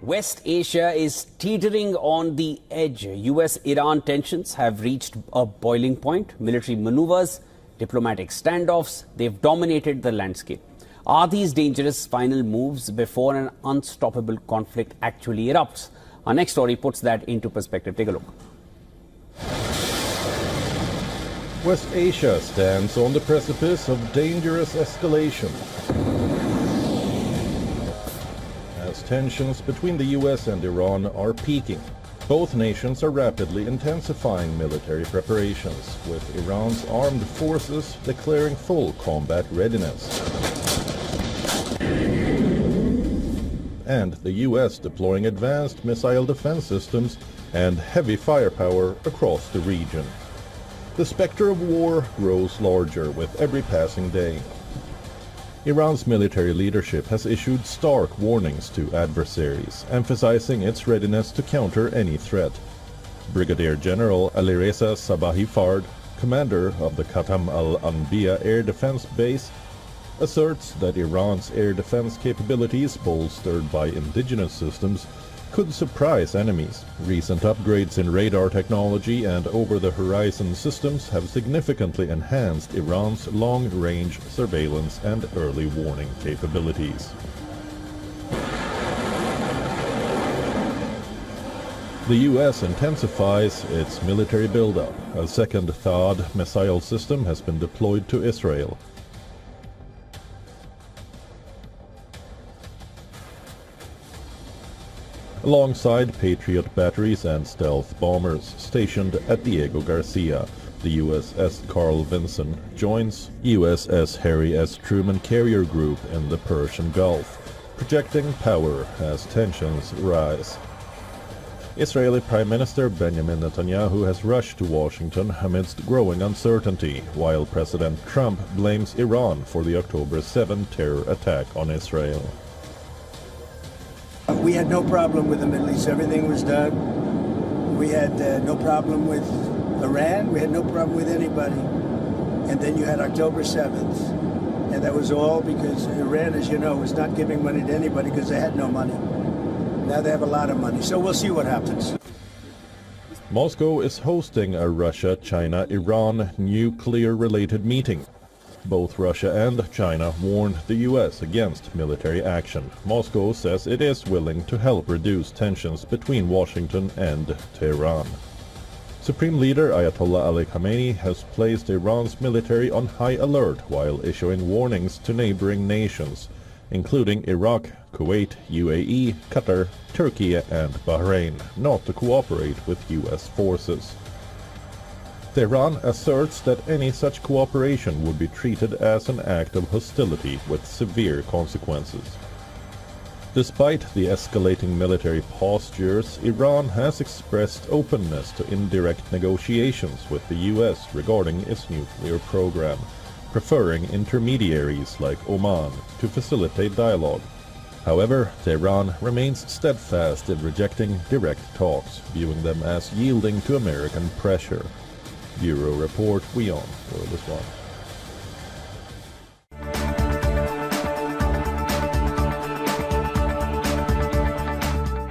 West Asia is teetering on the edge. US-Iran tensions have reached a boiling point. Military maneuvers, diplomatic standoffs, they've dominated the landscape. Are these dangerous final moves before an unstoppable conflict actually erupts? Our next story puts that into perspective. Take a look. West Asia stands on the precipice of dangerous escalation. As tensions between the US and Iran are peaking, both nations are rapidly intensifying military preparations, with Iran's armed forces declaring full combat readiness. And the US deploying advanced missile defense systems and heavy firepower across the region. The specter of war grows larger with every passing day. Iran's military leadership has issued stark warnings to adversaries, emphasizing its readiness to counter any threat. Brigadier General Alireza Sabahi Fard, commander of the Khatam al-Anbiya Air Defense Base, asserts that Iran's air defense capabilities, bolstered by indigenous systems, could surprise enemies. Recent upgrades in radar technology and over-the-horizon systems have significantly enhanced Iran's long-range surveillance and early warning capabilities. The US intensifies its military buildup. A second THAAD missile system has been deployed to Israel. Alongside Patriot batteries and stealth bombers stationed at Diego Garcia, the USS Carl Vinson joins USS Harry S. Truman carrier group in the Persian Gulf, projecting power as tensions rise. Israeli Prime Minister Benjamin Netanyahu has rushed to Washington amidst growing uncertainty, while President Trump blames Iran for the October 7 terror attack on Israel. We had no problem with the Middle East. Everything was done. We had no problem with Iran. We had no problem with anybody. And then you had October 7th. And that was all because Iran, as you know, was not giving money to anybody because they had no money. Now they have a lot of money. So we'll see what happens. Moscow is hosting a Russia-China-Iran nuclear-related meeting. Both Russia and China warned the US against military action. Moscow says it is willing to help reduce tensions between Washington and Tehran. Supreme Leader Ayatollah Ali Khamenei has placed Iran's military on high alert while issuing warnings to neighboring nations, including Iraq, Kuwait, UAE, Qatar, Turkey and Bahrain, not to cooperate with US forces. Tehran asserts that any such cooperation would be treated as an act of hostility with severe consequences. Despite the escalating military postures, Iran has expressed openness to indirect negotiations with the US regarding its nuclear program, preferring intermediaries like Oman to facilitate dialogue. However, Tehran remains steadfast in rejecting direct talks, viewing them as yielding to American pressure. Bureau Report, WION The World.